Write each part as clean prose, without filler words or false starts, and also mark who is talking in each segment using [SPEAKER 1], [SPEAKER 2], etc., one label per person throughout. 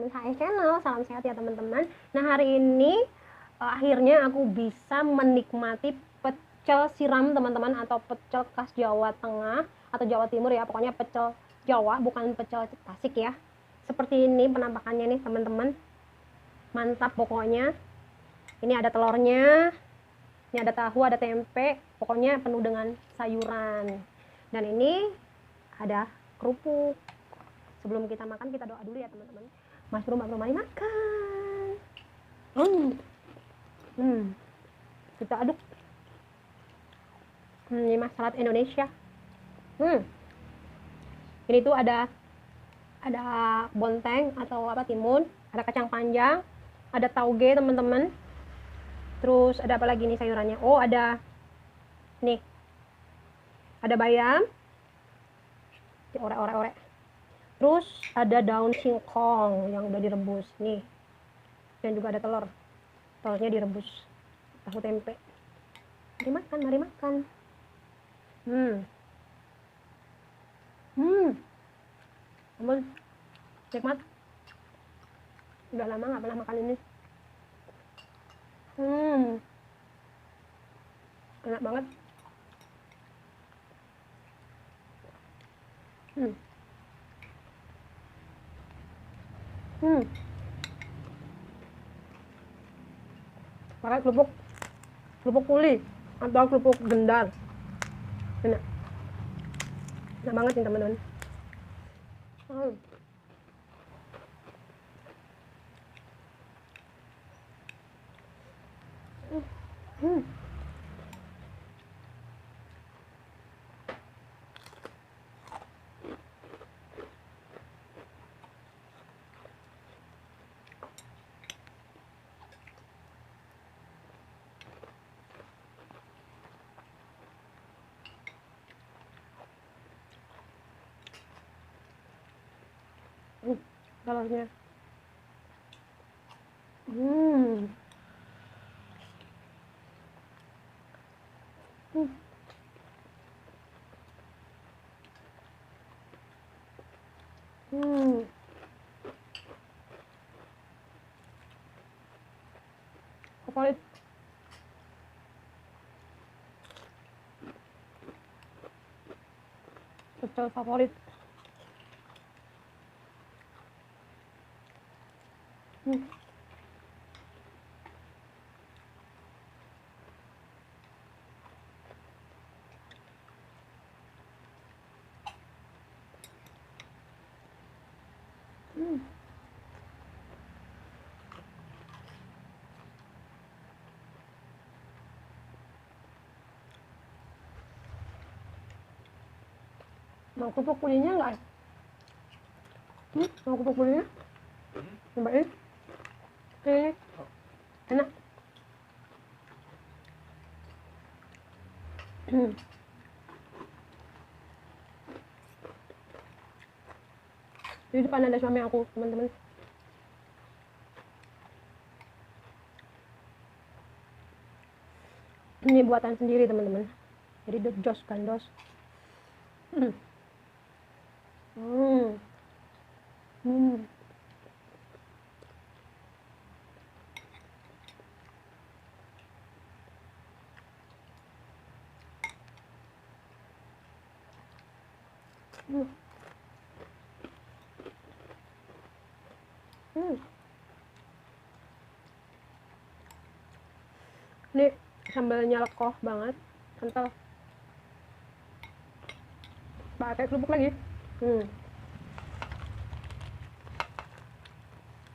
[SPEAKER 1] Vanessa Channel. Salam sehat ya teman-teman. Nah hari ini akhirnya aku bisa menikmati pecel siram teman-teman, atau pecel khas Jawa Tengah atau Jawa Timur ya, pokoknya pecel Jawa, bukan pecel Tasik ya. Seperti ini penampakannya nih teman-teman, mantap pokoknya. Ini ada telurnya, ini ada tahu, ada tempe, pokoknya penuh dengan sayuran. Dan ini ada kerupuk. Sebelum kita makan, kita doa dulu ya teman-teman. Mushroom, mari makan. Kita aduk. Ini mas salad Indonesia. Ini tuh ada bonteng atau apa, timun, ada kacang panjang, ada tauge teman-teman. Terus ada apa lagi nih sayurannya? Oh, ada nih. Ada bayam. Ore. Terus ada daun singkong yang udah direbus nih. Dan juga ada telur. Telurnya direbus. Tahu tempe. Mari makan. Ampun, nikmat. Udah lama nggak pernah makan ini. Enak banget. Pakai kerupuk kuli atau kerupuk gendar. Enak banget nih teman-teman. Telurnya. Favorit. Pecel favorit. Mau kerupuk kulinya nggak? Mau kerupuk kulinya? Cobain. Enak. Di depan ada suami aku, teman-teman. Ini buatan sendiri, teman-teman. Jadi jos gandos. Ini sambalnya lekoh banget, kental. Pakai kerupuk lagi.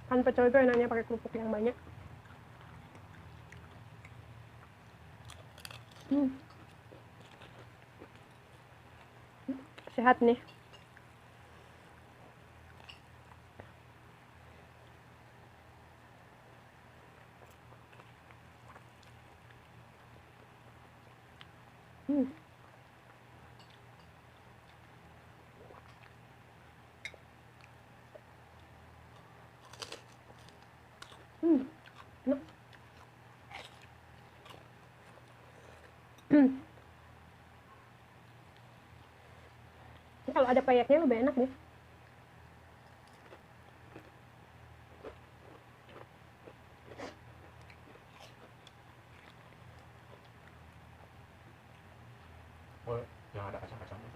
[SPEAKER 1] Kan pecel itu enaknya pakai kerupuk yang banyak. Sehat nih. Kalau ada payetnya lebih enak nih.
[SPEAKER 2] yang ada kacang-kacangnya.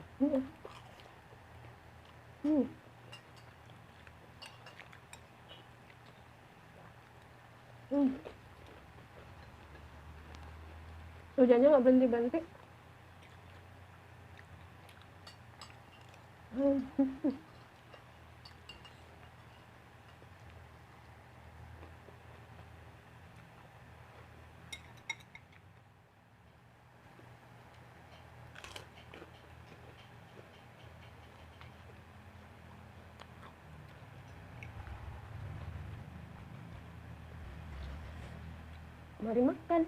[SPEAKER 1] Hujannya nggak berhenti-berhenti. Mari makan.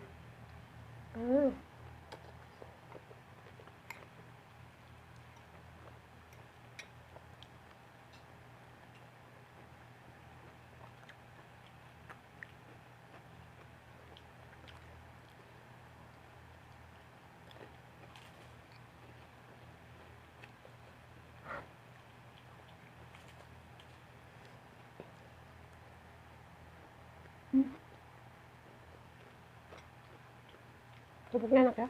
[SPEAKER 1] Kerupuknya enak ya.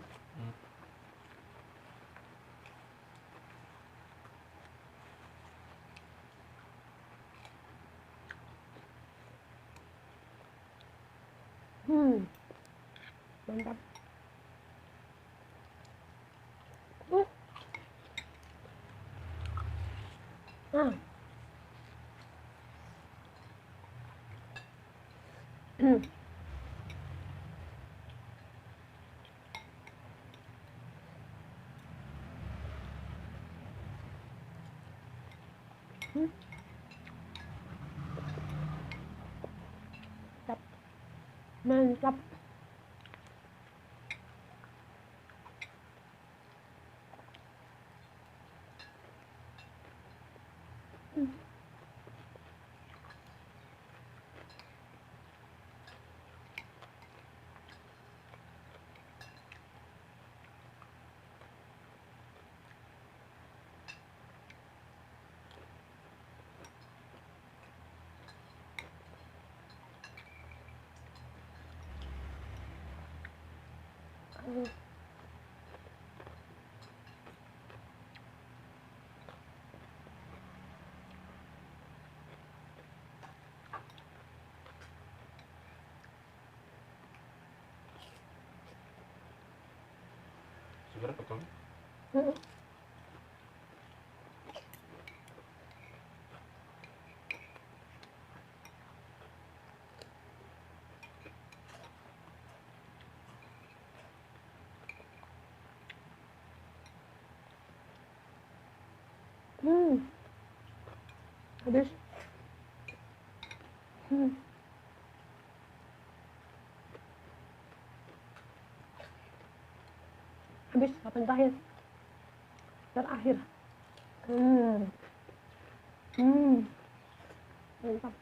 [SPEAKER 1] Mantap. Mantap.
[SPEAKER 2] Segar betul.
[SPEAKER 1] Habis. Habis kapan terakhir? Terakhir. Mantap.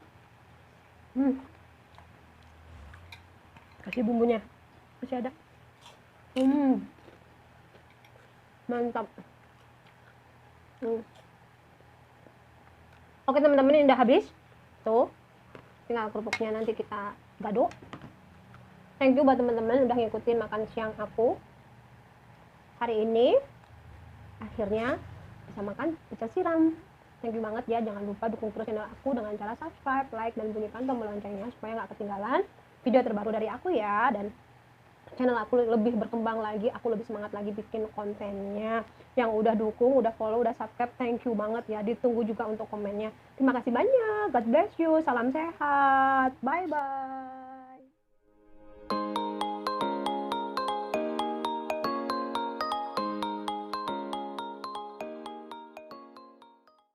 [SPEAKER 1] Kasih bumbunya. Masih ada. Mantap. Oke teman-teman, ini udah habis. Tuh. Tinggal kerupuknya nanti kita gaduk. Thank you buat teman-teman udah ngikutin makan siang aku hari ini. Akhirnya bisa makan pecel siram. Thank you banget ya. Jangan lupa dukung terus channel aku dengan cara subscribe, like, dan bunyikan tombol loncengnya supaya nggak ketinggalan video terbaru dari aku ya. Dan channel aku lebih berkembang lagi, aku lebih semangat lagi bikin kontennya. Yang udah dukung, udah follow, udah subscribe, thank you banget ya. Ditunggu juga untuk komennya. Terima kasih banyak. God bless you. Salam sehat. Bye bye.